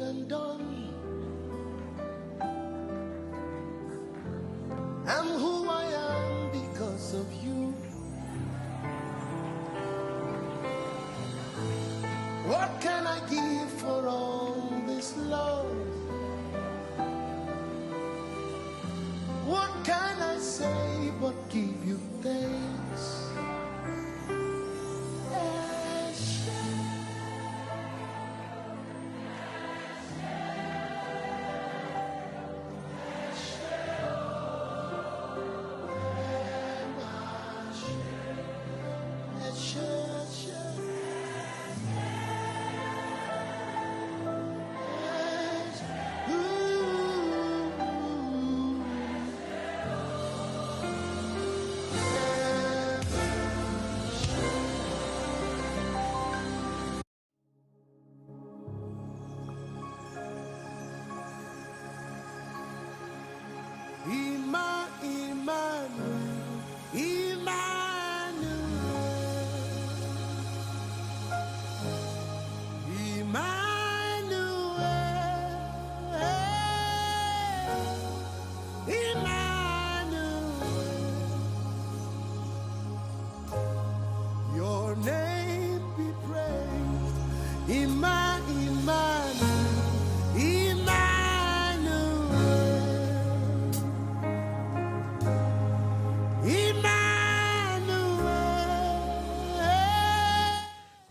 and done. I'm who I am because of you. What can I give for all this love? What can I say but give you thanks? Your name be praised, Emmanuel,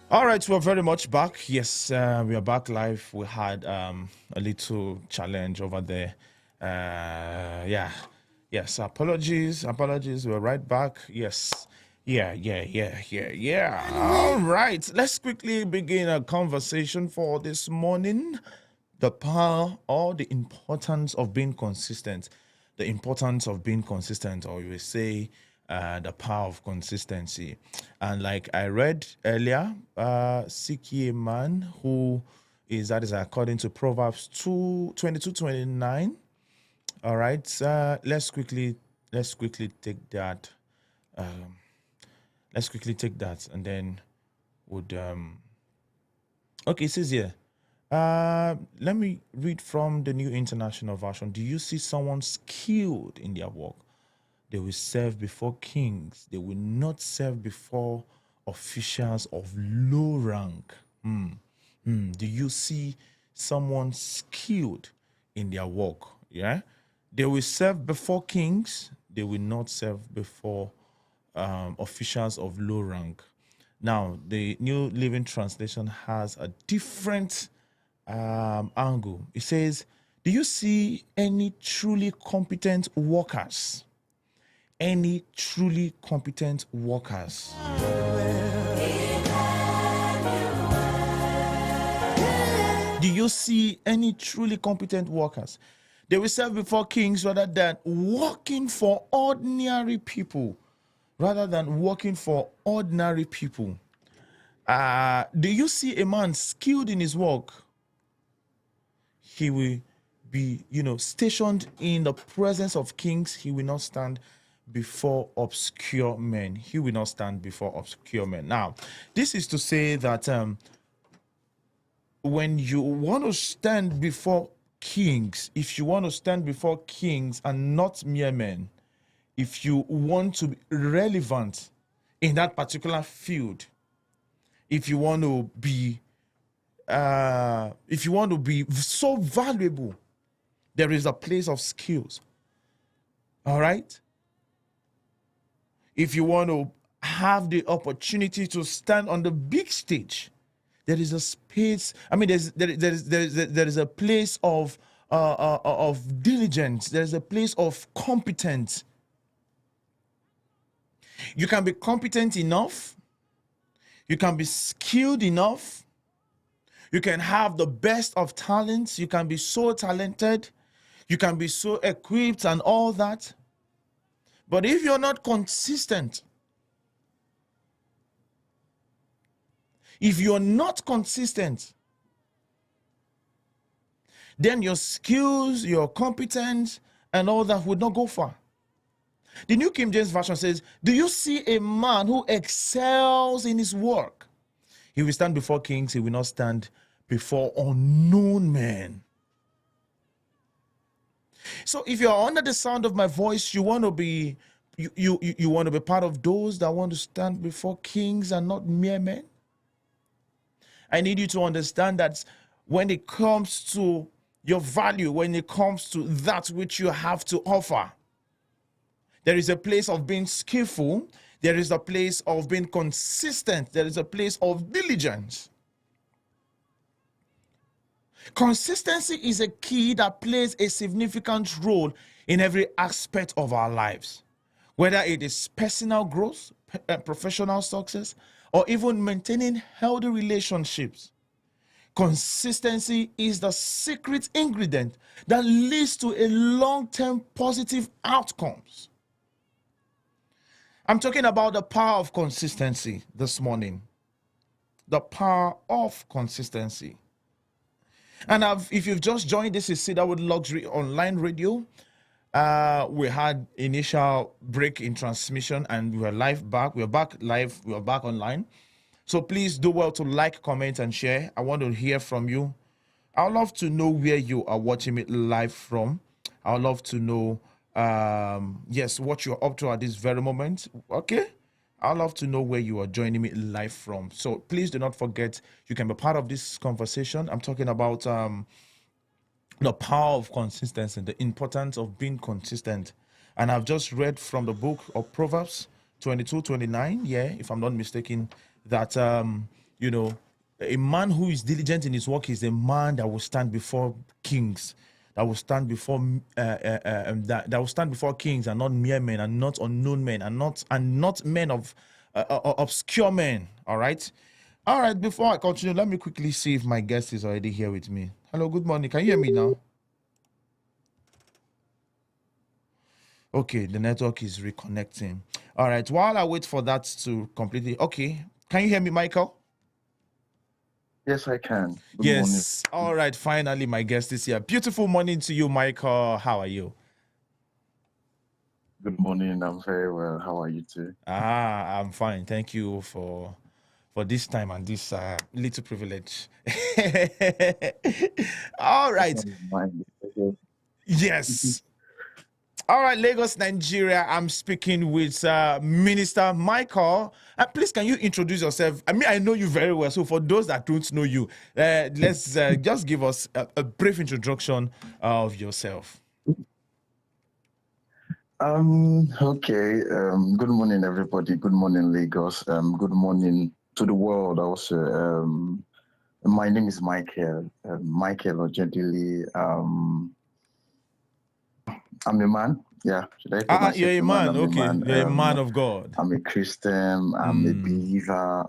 All right, we're very much back. Yes, we are back live. We had a little challenge over there. Yes, apologies. We're right back. Yes. Yeah. All right, let's quickly begin a conversation for this morning. The power or the importance of being consistent. The importance of being consistent, or you will say the power of consistency. And like I read earlier, seek ye a man who is, that is according to Proverbs 22:29. All right, let's quickly take that. Let's quickly take that, and then would okay, it says here. Let me read from the New International Version. Do you see someone skilled in their work? They will serve before kings. They will not serve before officials of low rank. Do you see someone skilled in their work? Yeah. They will serve before kings. They will not serve before officials of low rank. Now, the New Living Translation has a different angle. It says, do you see any truly competent workers? Any truly competent workers? Do you see any truly competent workers? They will serve before kings rather than working for ordinary people. Do you see a man skilled in his work? He will be, stationed in the presence of kings. He will not stand before obscure men. Now, this is to say that when you want to stand before kings, if you want to stand before kings and not mere men, if you want to be relevant in that particular field, if you want to be so valuable, there is a place of skills. All right? If you want to have the opportunity to stand on the big stage, there is a space. I mean, there is a place of diligence. There is a place of competence. You can be competent enough. You can be skilled enough. You can have the best of talents. You can be so talented. You can be so equipped and all that. But if you're not consistent, then your skills, your competence, and all that would not go far. The New King James Version says, do you see a man who excels in his work? He will stand before kings. He will not stand before unknown men. So if you're under the sound of my voice, you want to be you want to be part of those that want to stand before kings and not mere men. I need you to understand that when it comes to your value, when it comes to that which you have to offer, there is a place of being skillful, there is a place of being consistent, there is a place of diligence. Consistency is a key that plays a significant role in every aspect of our lives, whether it is personal growth, professional success, or even maintaining healthy relationships. Consistency is the secret ingredient that leads to a long-term positive outcomes. I'm talking about the power of consistency this morning. The power of consistency. And if you've just joined, this is Cedarwood Luxury Online Radio. We had initial break in transmission and we are live back. We are back live. We are back online. So please do well to like, comment, and share. I want to hear from you. I'd love to know where you are watching it live from. I'd love to know, yes, what you're up to at this very moment. Okay. I'd love to know where you are joining me live from. So please do not forget, you can be part of this conversation. I'm talking about the power of consistency, the importance of being consistent. And I've just read from the book of Proverbs 22:29, yeah, if I'm not mistaken, that, you know, a man who is diligent in his work is a man that will stand before kings, that will stand before that will stand before kings and not mere men and not unknown men and not men of obscure men. All right. Before I continue, let me quickly see if my guest is already here with me. Hello, good morning. Can you hear me now? Okay, the network is reconnecting. All right, while I wait for that to completely, okay, can you hear me, Michael? Yes, I can. Good Yes. morning. All right, finally, my guest is here. Beautiful morning to you, Michael. How are you? Good morning. I'm very well. How are you too? I'm fine. Thank you for this time and this little privilege. All right. Yes. All right, Lagos, Nigeria. I'm speaking with Minister Michael. Please, can you introduce yourself? I mean, I know you very well. So for those that don't know you, let's just give us a brief introduction of yourself. Okay. Good morning, everybody. Good morning, Lagos. Good morning to the world also. My name is Michael. Michael Ojedili. I'm a man. Yeah. Should I call myself you're a man. I'm Okay. a man. You're a man of God. I'm a Christian. I'm a believer.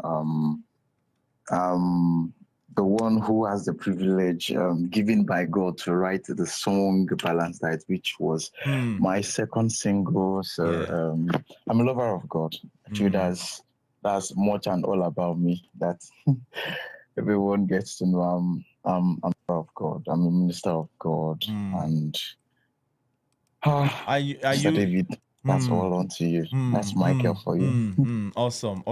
The one who has the privilege given by God to write the song Balanced Diet, which was my second single. So I'm a lover of God. Actually, that's much and all about me that everyone gets to know. I'm a lover of God. I'm a minister of God. And Mr. David, that's all on to you. That's Michael for you. Awesome.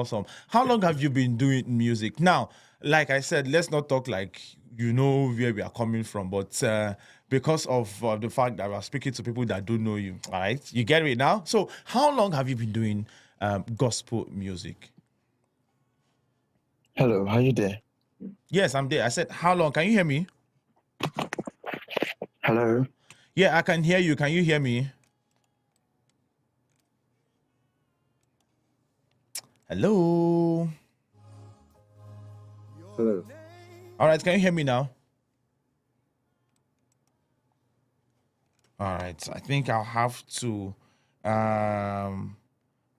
How long have you been doing music? Now, like I said, let's not talk like you know where we are coming from, but because of the fact that we're speaking to people that don't know you, all right? You get it now? So how long have you been doing gospel music? Hello, are you there? Yes, I'm there. I said, how long? Can you hear me? Hello? Yeah, I can hear you. Can you hear me? Hello? Hello. All right, can you hear me now? All right, I think I'll have to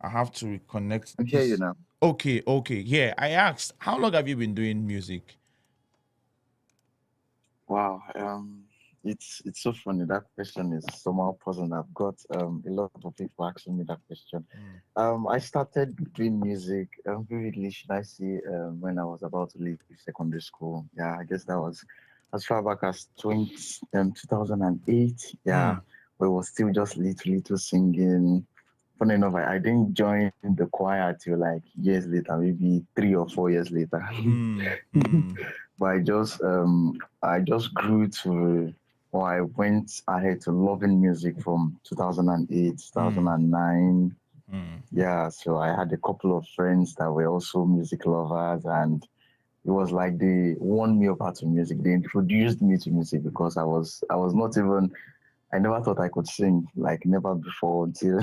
reconnect. I hear you now. Okay. Yeah, I asked, how long have you been doing music? Wow, it's so funny. That question is somehow puzzling. I've got a lot of people asking me that question. I started doing music vividly, should I say, when I was about to leave secondary school. Yeah, I guess that was as far back as 2008. Yeah, we were still just little singing. Funny enough, I didn't join the choir till like years later, maybe 3 or 4 years later. But I just grew to or I went ahead to loving music from 2008, 2009. Yeah, so I had a couple of friends that were also music lovers, and it was like they warned me about to music. They introduced me to music because I was not even, I never thought I could sing, like never before, until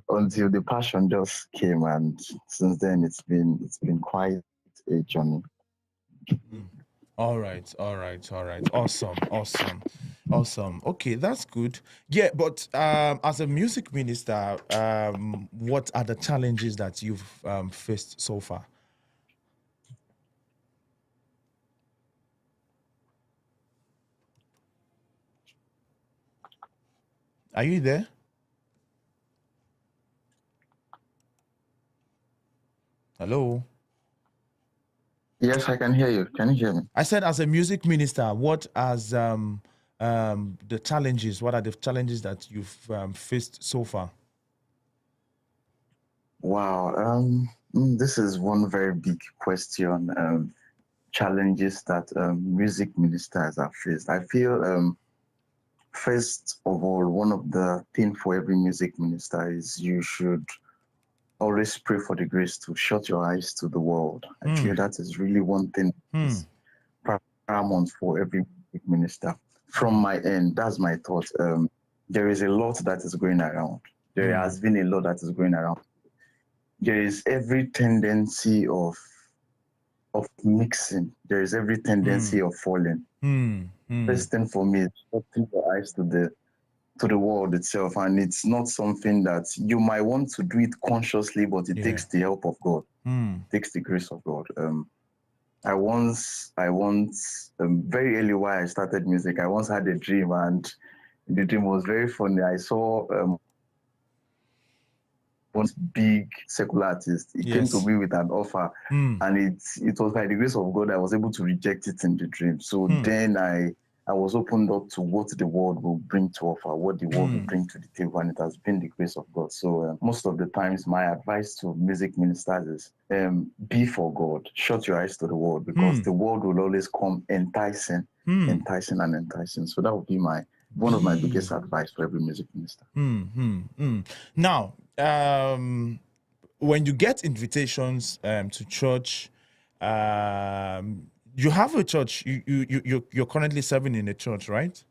until the passion just came, and since then it's been quite a journey. All right, all right, all right. Awesome, awesome, awesome. Okay, that's good. Yeah, but as a music minister, what are the challenges that you've faced so far? Are you there? Hello? Yes, I can hear you. Can you hear me? I said, as a music minister, what as the challenges? What are the challenges that you've faced so far? Wow, this is one very big question. Challenges that music ministers have faced. I feel, first of all, one of the things for every music minister is you should always pray for the grace to shut your eyes to the world. I feel that is really one thing that's paramount for every music minister. From my end, that's my thought. There is a lot that is going around. There has been a lot that is going around. There is every tendency of mixing. There is every tendency of falling. First thing for me is opening your eyes to the world itself, and it's not something that you might want to do it consciously, but it takes the help of God. It takes the grace of God. I once, very early while I started music, I once had a dream, and the dream was very funny. I saw one big secular artist. He came to me with an offer, and it was by the grace of God I was able to reject it in the dream. So then I was opened up to what the world will bring to offer, what the world will bring to the table, and it has been the grace of God. So most of the times, my advice to music ministers is be for God. Shut your eyes to the world, because the world will always come enticing, enticing and enticing. So that would be one of my biggest advice for every music minister. Now, when you get invitations to church, you have a church. You're currently serving in a church, right?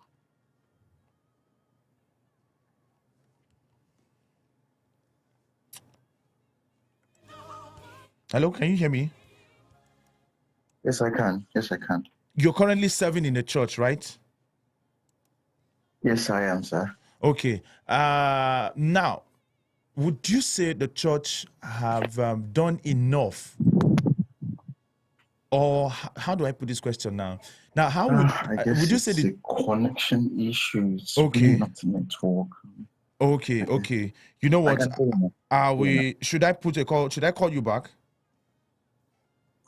Hello, can you hear me? Yes, I can. Yes, I can. You're currently serving in a church, right? Yes, I am, sir. Okay. Now, would you say the church have done enough? Or how do I put this question now? Now, how would you say the connection issues? Okay, not network. Okay. You know what? Should I put a call? Should I call you back?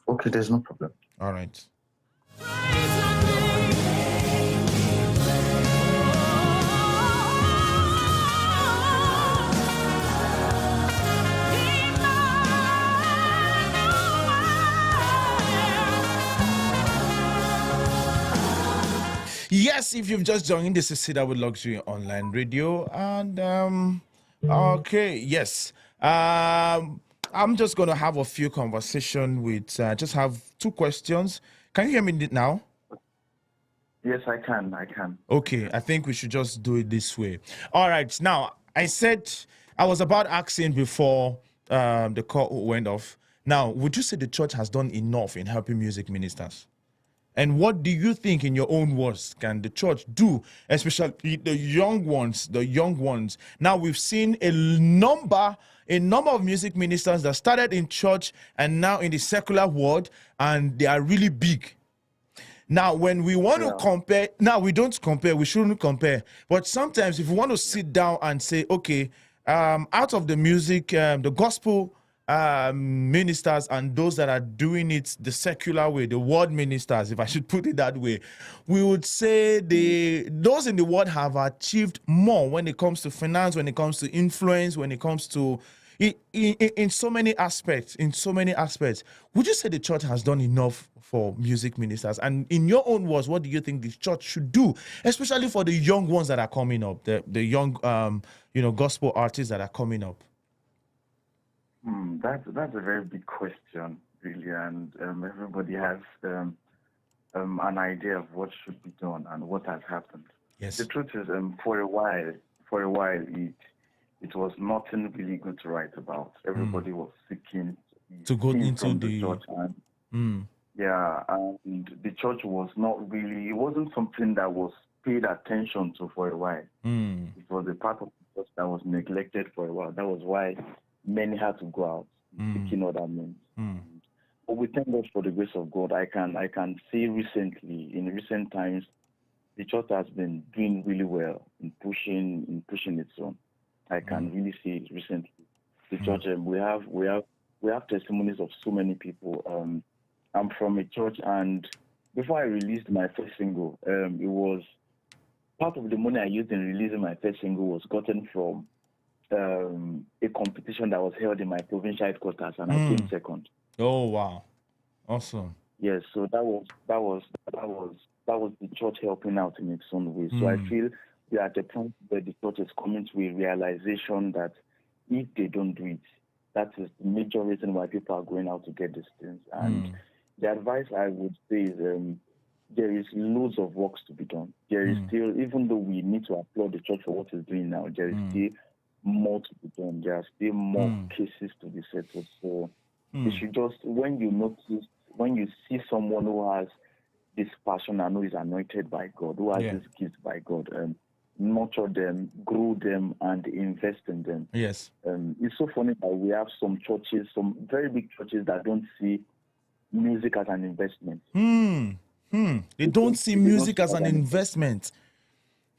Okay, there's no problem. All right. Yes, if you've just joined, this is Cedarwood Luxury Online Radio, and okay, yes, I'm just gonna have a few conversation with. Just have two questions. Can you hear me now? Yes, I can. I can. Okay, I think we should just do it this way. All right. Now, I said I was about asking before the call went off. Now, would you say the church has done enough in helping music ministers? And what do you think, in your own words, can the church do, especially the young ones, the young ones? Now, we've seen a number of music ministers that started in church and now in the secular world, and they are really big. Now, when we want to compare, now we don't compare, we shouldn't compare. But sometimes if we want to sit down and say, okay, out of the music, the gospel ministers and those that are doing it the secular way, the world ministers, if I should put it that way, we would say those in the world have achieved more when it comes to finance, when it comes to influence, when it comes to in so many aspects, would you say the church has done enough for music ministers? And in your own words, what do you think the church should do, especially for the young ones that are coming up, the young, gospel artists that are coming up? That's a very big question, really, and everybody has an idea of what should be done and what has happened. Yes. The truth is, for a while, it was nothing really good to write about. Everybody was seeking to go into the church, and yeah, and the church was not really. It wasn't something that was paid attention to for a while. It was a part of the church that was neglected for a while. That was why many had to go out seeking other means. But we thank God for the grace of God. I can see in recent times, the church has been doing really well in pushing its own. I can really see it recently. The church, we have testimonies of so many people. I'm from a church, and before I released my first single, it was part of the money I used in releasing my first single was gotten from a competition that was held in my provincial headquarters, and I came second. Oh wow, awesome! Yes, so that was the church helping out in its own way. So I feel we are at the point where the church is coming to a realization that if they don't do it, that is the major reason why people are going out to get these things. And the advice I would say is there is loads of works to be done. There is still, even though we need to applaud the church for what it's doing now, there is still more to be done. There are still more cases to be settled. So you should just, when you see someone who has this passion and who is anointed by God, who has this gift by God, nurture them, grow them, and invest in them. Yes. It's so funny that we have some churches, some very big churches that don't see music as an investment. They don't see music as an investment.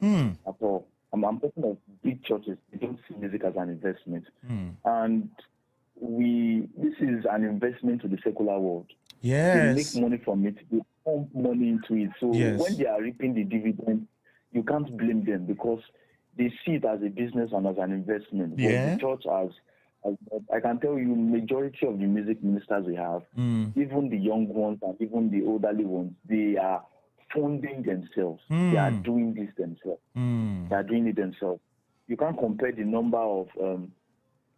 At all. I'm talking of big churches. They don't see music as an investment. And this is an investment to the secular world. Yes. They make money from it. They pump money into it. So when they are reaping the dividend, you can't blame them because they see it as a business and as an investment. But the church as I can tell you, majority of the music ministers we have, even the young ones and even the elderly ones, they are funding themselves. They are doing this themselves. They are doing it themselves. You can't compare the number of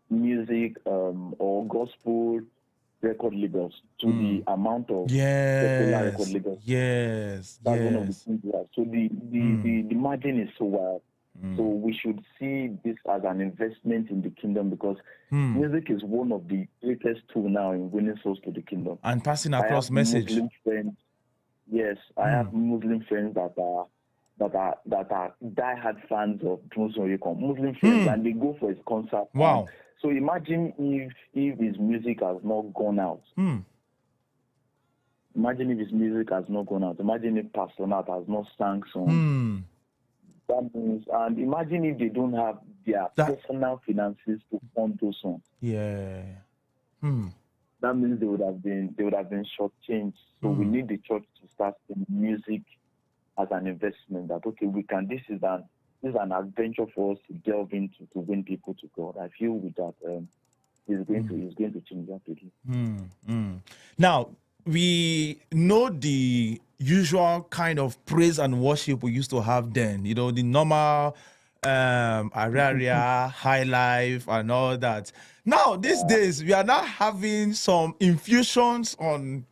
music or gospel record labels to the amount of secular record labels. Yes. That's one of the things we have. So the margin is so wide. So we should see this as an investment in the kingdom because music is one of the greatest tools now in winning souls to the kingdom. And passing across message. Muslim friends, I have Muslim friends that are diehard fans of Muslim friends, and they go for his concert. Wow. So imagine if his music has not gone out. Imagine if his music has not gone out. Imagine if Pastor Nat has not sang songs. That means, and imagine if they don't have their personal finances to fund those songs. Yeah. That means they would have been shortchanged. So we need the church to start seeing music as an investment. That we can. This is an adventure for us to delve into to win people to God. I feel with that it's going to change rapidly. Now we know the usual kind of praise and worship we used to have then. You know, the normal Araria, high life, and all that. Now these days we are now having some infusions on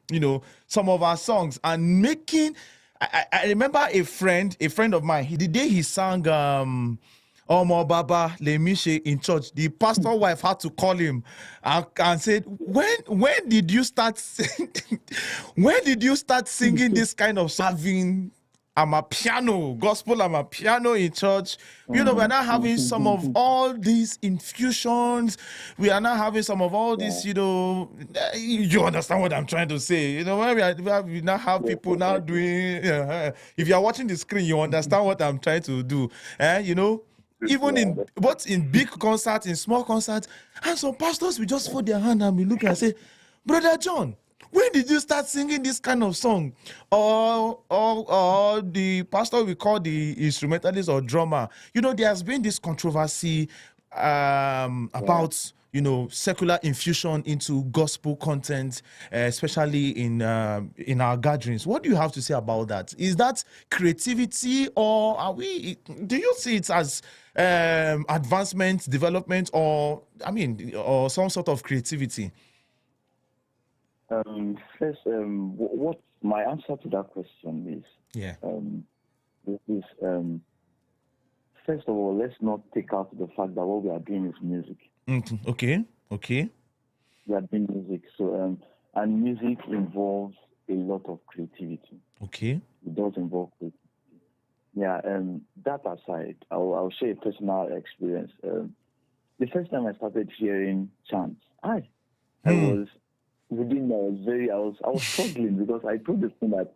some of our songs and making. I remember a friend of mine. The day he sang Omo Baba Lemishe in church, the pastor wife had to call him and said, when did you start singing this kind of serving? I'm a piano in church. We're now having some of all these infusions. We are now having some of all this, you understand what I'm trying to say. When we now have people now doing, if you are watching the screen, you understand what I'm trying to do. Even in both in big concerts, in small concerts, and some pastors will just fold their hand and be looking and say, Brother John, when did you start singing this kind of song? Or the pastor we call the instrumentalist or drummer. There has been this controversy about secular infusion into gospel content, especially in our gatherings. What do you have to say about that? Is that creativity, or do you see it as advancement, development, or some sort of creativity? First, what my answer to that question is, first of all, let's not take out the fact that what we are doing is music. Okay. We are doing music, so and music involves a lot of creativity. Okay. It does involve creativity. Yeah, that aside, I'll share a personal experience. The first time I started hearing chants, I was struggling because I told the thing that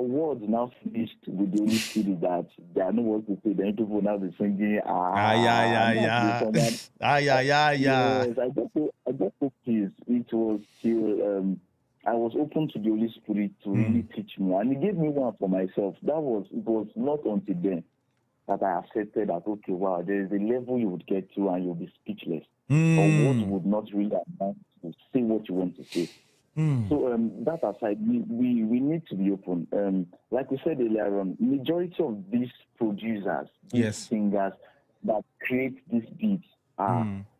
words now finished with the Holy Spirit that they are not what to say. Then people now be singing Yes, I got so pleased. It was till I was open to the Holy Spirit to really teach me, and He gave me one for myself. It was not until then that I accepted that, okay, wow, there is a level you would get to and you'll be speechless, or words would not really amount to say what you want to say. So that aside, we need to be open. Like we said earlier on, majority of these producers, these singers that create these beats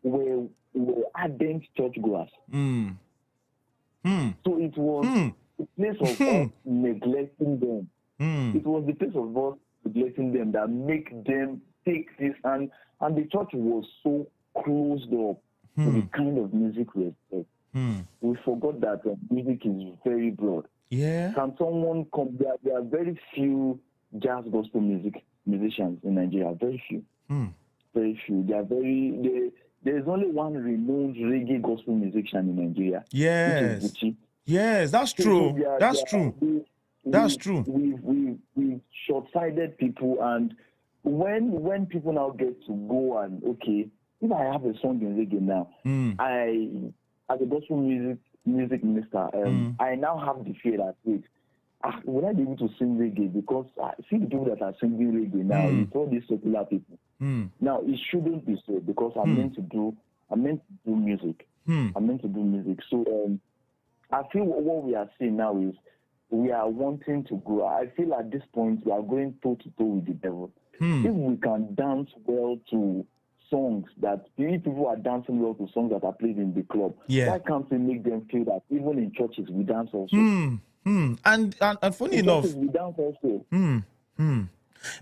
were ardent churchgoers. So it was the place of us neglecting them. It was the place of us neglecting them that make them take this, and the church was so closed up to the kind of music we expect. We forgot that music is very broad. Yeah. Can someone come? There are very few jazz gospel musicians in Nigeria. Very few. Very few. There is only one renowned reggae gospel musician in Nigeria. Yes. Which is Gucci. Yes, that's true. That's true. That's true. We've short-sighted people, and when people now get to go and, okay, if I have a song in reggae now, as a gospel music minister, I now have the fear that, wait, will I be able to sing reggae? Because I see the people that are singing reggae now, it's all these secular people. Now, it shouldn't be so, because I'm meant to do music. I'm meant to do music. So I feel what we are seeing now is we are wanting to grow. I feel at this point we are going toe-to-toe with the devil. If we can dance well to songs that people are dancing well to songs that are played in the club, why can't we make them feel that even in churches we dance also? And funny enough, we dance also.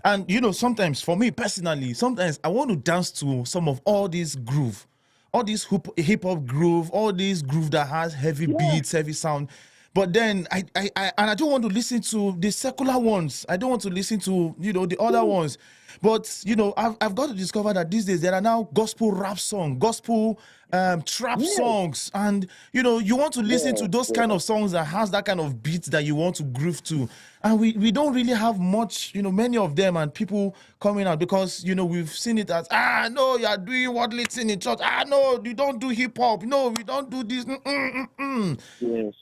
And sometimes for me personally, sometimes I want to dance to some of all these groove, all this hip hop groove, all this groove that has heavy beats, heavy sound. But then I don't want to listen to the secular ones. I don't want to listen to the other ones. But I've got to discover that these days there are now gospel rap songs, gospel trap songs, and you want to listen to those kind of songs that has that kind of beat that you want to groove to. And we don't really have much, many of them, and people coming out because we've seen it as no, you are doing what leads in church. No, you don't do hip hop. No, we don't do this. Yes.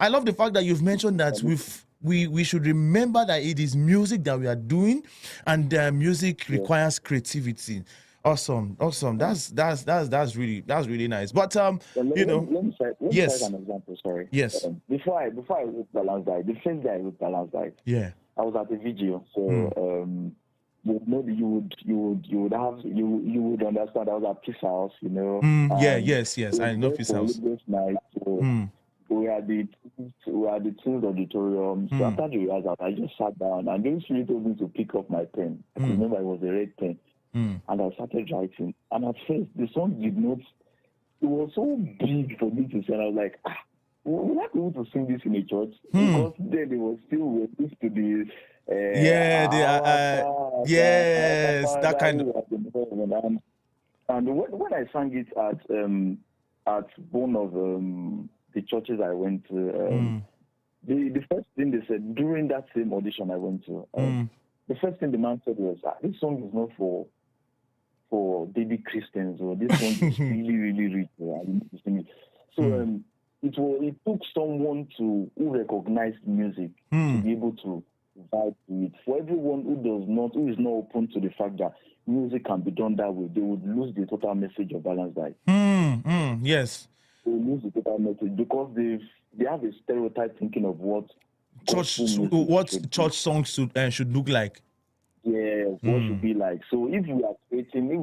I love the fact that you've mentioned that we should remember that it is music that we are doing, and music requires creativity. Awesome. That's really nice. But let me cite an example. Sorry. Yes. Before I wrote Balance Diet, the first day I wrote Balance Diet, I was at a video. So maybe you would understand. I was at Peace House, Yes. I know Peace House. Night, so we had the Teens Auditorium. So after the rehearsal, I just sat down, and the Spirit told me to pick up my pen. I could remember it was a red pen. And I started writing. And at first, the song did not, it was so big for me to sing. I was like, will I be able to sing this in a church? Because then it was still used to the, that kind of. And when I sang it at one of the churches I went to, the first thing they said during that same audition I went to, the first thing the man said was, this song is not for baby Christians, or this song is really, really rich. So it took someone who recognized music to be able to vibe to it. For everyone who is not open to the fact that music can be done that way, they would lose the total message of balanced diet. Yes. They lose the total message because they have a stereotype thinking of what church songs should look like. Yeah, what should be like. So if we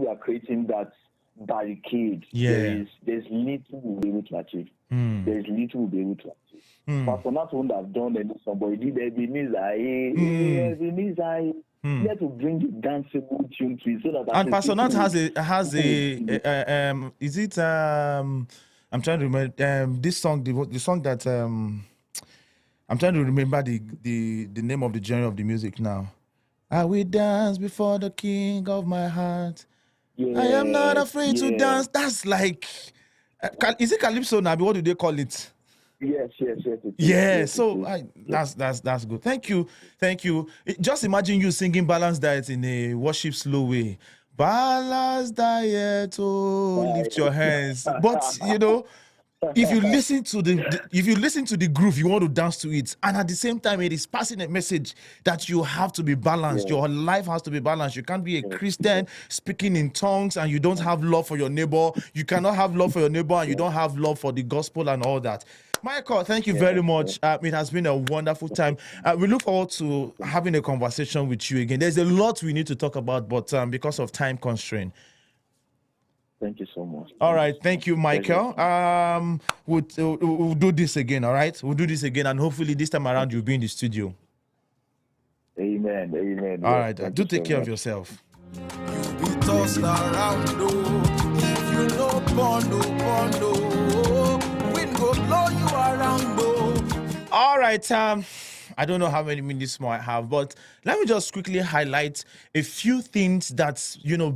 are creating that barricade, there's little we'll be able to achieve. There's little we'll be able to achieve. Pastor Nat wouldn't have done any somebody did Ebenezer. You have to bring the danceable tune to it so that. And Pastor Nat has a is it I'm trying to remember this song, the song that I'm trying to remember the name of the genre of the music now. I will dance before the King of my heart. Yes, I am not afraid to dance. That's like, is it Calypso now? What do they call it? Yes. That's good. Thank you. Just imagine you singing Balanced Diet in a worship slow way. Balanced Diet, lift your hands. But if you listen to the groove, you want to dance to it, and at the same time, it is passing a message that you have to be balanced. Your life has to be balanced. You can't be a Christian speaking in tongues and you don't have love for your neighbor. You cannot have love for your neighbor and you don't have love for the gospel and all that. Michael, thank you very much. It has been a wonderful time. We look forward to having a conversation with you again. There's a lot we need to talk about, but because of time constraint. Thank you so much. All right. Thank you, Michael. We'll do this again, all right? We'll do this again, and hopefully this time around you'll be in the studio. Amen. All right. Do take care of yourself. You'll be tossed around, if you know bondo, wind go blow you around, All right. I don't know how many minutes more I have, but let me just quickly highlight a few things that,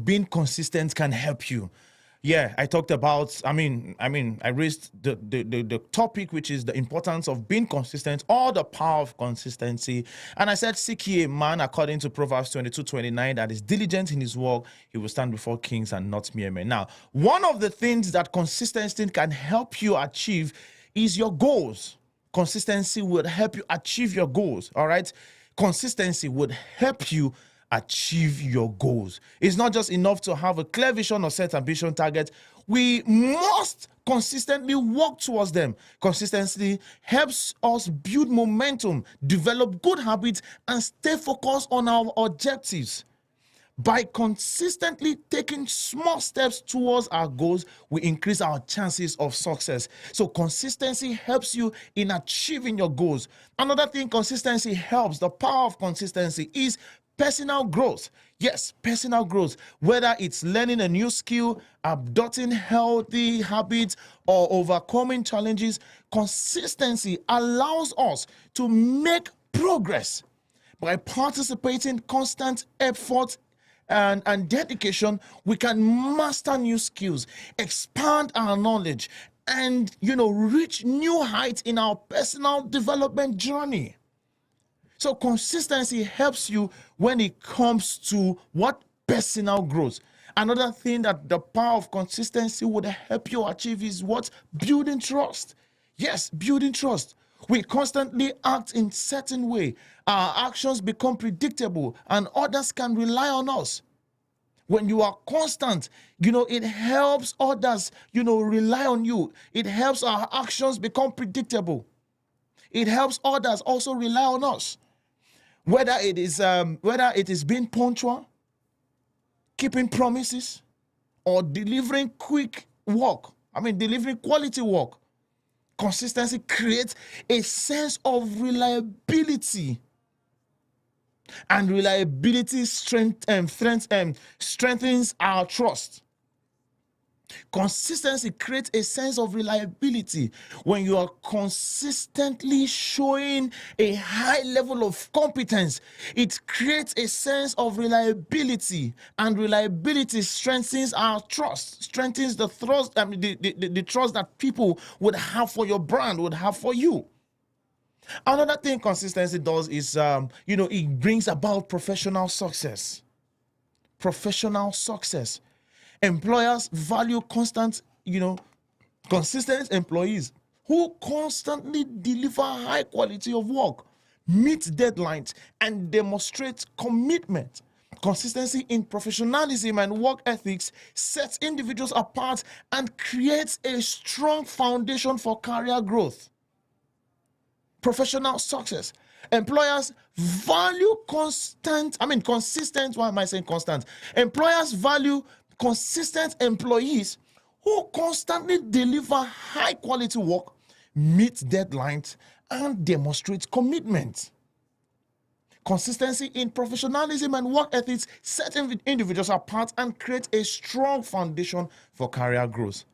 being consistent can help you. Yeah, I talked about, I raised the topic, which is the importance of being consistent, or the power of consistency. And I said, seek ye a man, according to Proverbs 22:29, that is diligent in his work, he will stand before kings and not mere men. Now, one of the things that consistency can help you achieve is your goals. Consistency would help you achieve your goals, all right? Consistency would help you achieve your goals. It's not just enough to have a clear vision or set ambition target. We must consistently work towards them. Consistency helps us build momentum, develop good habits, and stay focused on our objectives. By consistently taking small steps towards our goals, we increase our chances of success. So consistency helps you in achieving your goals. Another thing consistency helps, the power of consistency, is personal growth. Yes, personal growth. Whether it's learning a new skill, adopting healthy habits, or overcoming challenges, consistency allows us to make progress. By participating constant effort and dedication, we can master new skills, expand our knowledge, and reach new heights in our personal development journey. So consistency helps you when it comes to what? Personal growth. Another thing that the power of consistency would help you achieve is what? Building trust. Yes, building trust. We constantly act in certain way. Our actions become predictable and others can rely on us. When you are constant, it helps others, rely on you. It helps our actions become predictable. It helps others also rely on us. Whether it is being punctual, keeping promises, or delivering delivering quality work. Consistency creates a sense of reliability, and reliability strengthens our trust. Consistency creates a sense of reliability. When you are consistently showing a high level of competence, it creates a sense of reliability, and reliability strengthens our trust, strengthens the trust, the trust that people would have for your brand, would have for you. Another thing consistency does is, it brings about professional success. Professional success. Employers value consistent employees who constantly deliver high quality of work, meet deadlines, and demonstrate commitment. Consistency in professionalism and work ethics sets individuals apart and creates a strong foundation for career growth. Professional success. Employers value consistent, why am I saying constant? Employers value consistent employees who constantly deliver high quality work, meet deadlines, and demonstrate commitment. Consistency in professionalism and work ethics set individuals apart and create a strong foundation for career growth.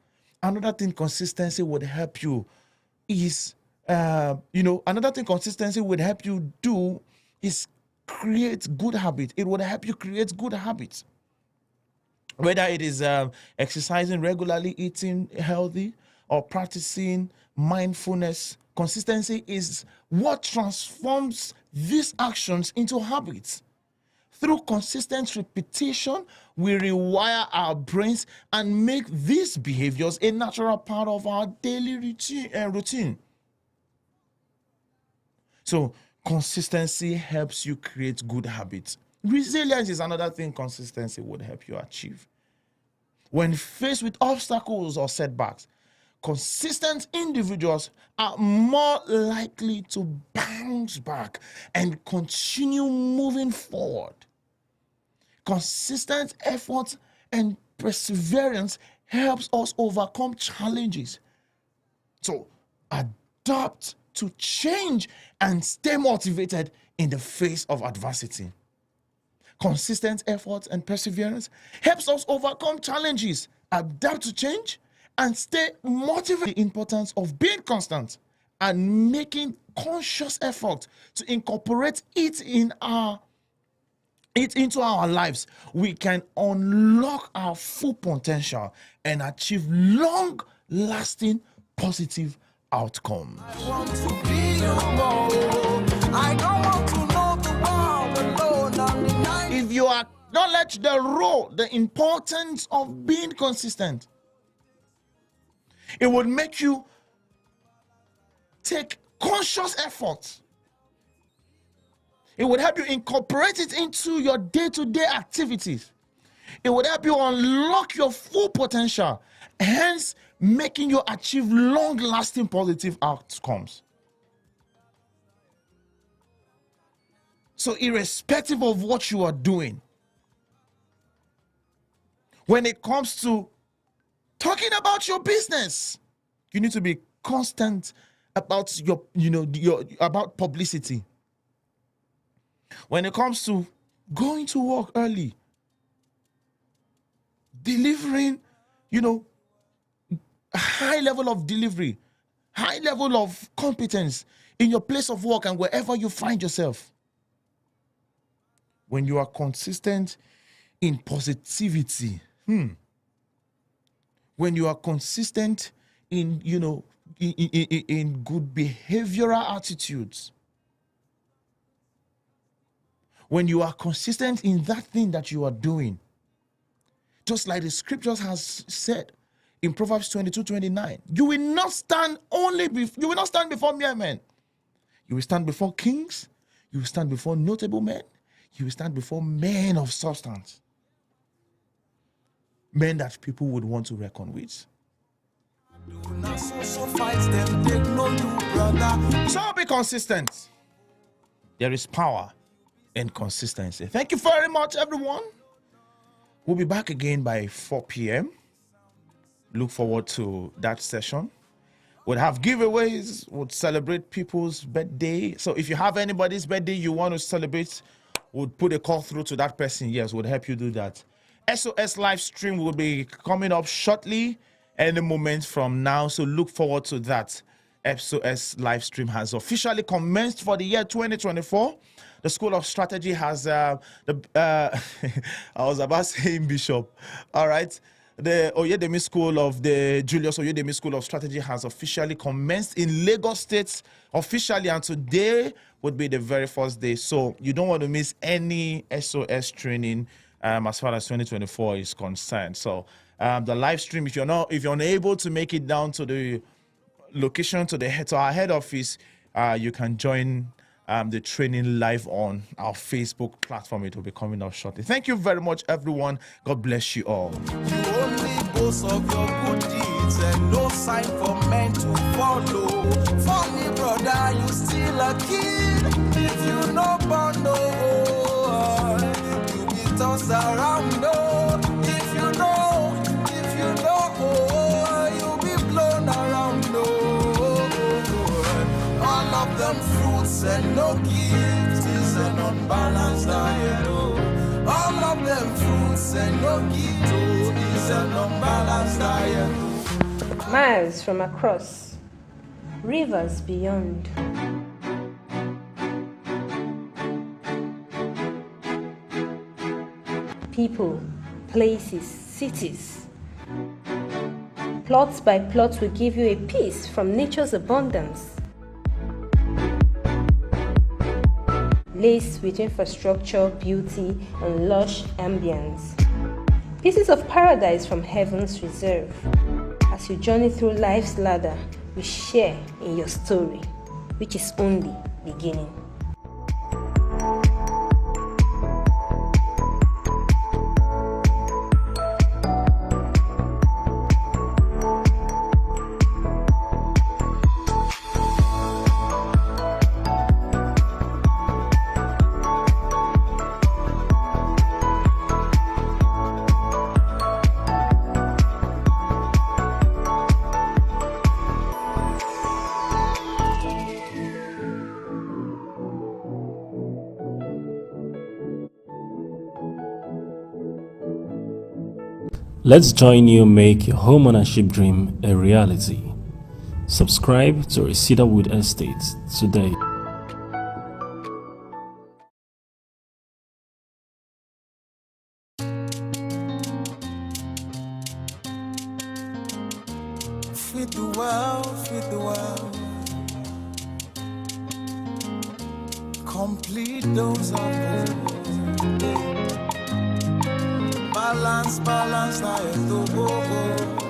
Another thing consistency would help you is, another thing consistency would help you do is create good habits. It would help you create good habits. Whether it is exercising regularly, eating healthy, or practicing mindfulness, consistency is what transforms these actions into habits. Through consistent repetition, we rewire our brains and make these behaviors a natural part of our daily routine. So, consistency helps you create good habits. Resilience is another thing consistency would help you achieve. When faced with obstacles or setbacks, consistent individuals are more likely to bounce back and continue moving forward. Consistent effort and perseverance helps us overcome challenges. So, adapt to change and stay motivated in the face of adversity. Consistent effort and perseverance helps us overcome challenges, adapt to change, and stay motivated. The importance of being constant and making conscious effort to incorporate it into our lives, we can unlock our full potential and achieve long-lasting positive outcomes. I want to be alone. I don't want to know the world alone on the night. If you acknowledge the role, the importance of being consistent, it would make you take conscious effort. It would help you incorporate it into your day-to-day activities. It would help you unlock your full potential, hence making you achieve long-lasting positive outcomes. So irrespective of what you are doing, when it comes to talking about your business, you need to be constant about about publicity. When it comes to going to work early, delivering, a high level of delivery, high level of competence in your place of work and wherever you find yourself. When you are consistent in positivity, when you are consistent in, in good behavioral attitudes, when you are consistent in that thing that you are doing, just like the scriptures has said in Proverbs 22:29, you will not stand before mere men. You will stand before kings, you will stand before notable men, you will stand before men of substance. Men that people would want to reckon with. So be consistent. There is power in consistency. Thank you very much, everyone. We'll be back again by 4 p.m. Look forward to that session. We'll have giveaways. We'll celebrate people's birthday. So if you have anybody's birthday you want to celebrate, we'll put a call through to that person. Yes, we'll help you do that. SOS live stream will be coming up shortly, any moment from now. So look forward to that. SOS live stream has officially commenced for the year 2024. The School of Strategy has I was about saying Bishop. All right. The Oyedemi School of the Julius Oyedemi School of Strategy has officially commenced in Lagos State officially, and today would be the very first day. So you don't want to miss any SOS training as far as 2024 is concerned. So the live stream, if you're unable to make it down to the location, to our head office, you can join the training live on our Facebook platform. It will be coming out shortly. Thank you very much, everyone. God bless you all. You only boast of your good deeds and no sign for men to follow. Funny brother, you still a kid. If you no born no, you be tossed around no. If you know, you be blown around no. All of them fruits and no gift is an unbalanced diet. All of them fruits and no gift is an unbalanced diet. Miles from across, rivers beyond. People, places, cities. Plots by plots will give you a piece from nature's abundance. Laced with infrastructure, beauty, and lush ambience. Pieces of paradise from heaven's reserve. As you journey through life's ladder, we share in your story, which is only beginning. Let's join you make your homeownership dream a reality. Subscribe to Cedarwood Estate today. Feed the world, feed the world. Complete those of balance, balance, I have to go.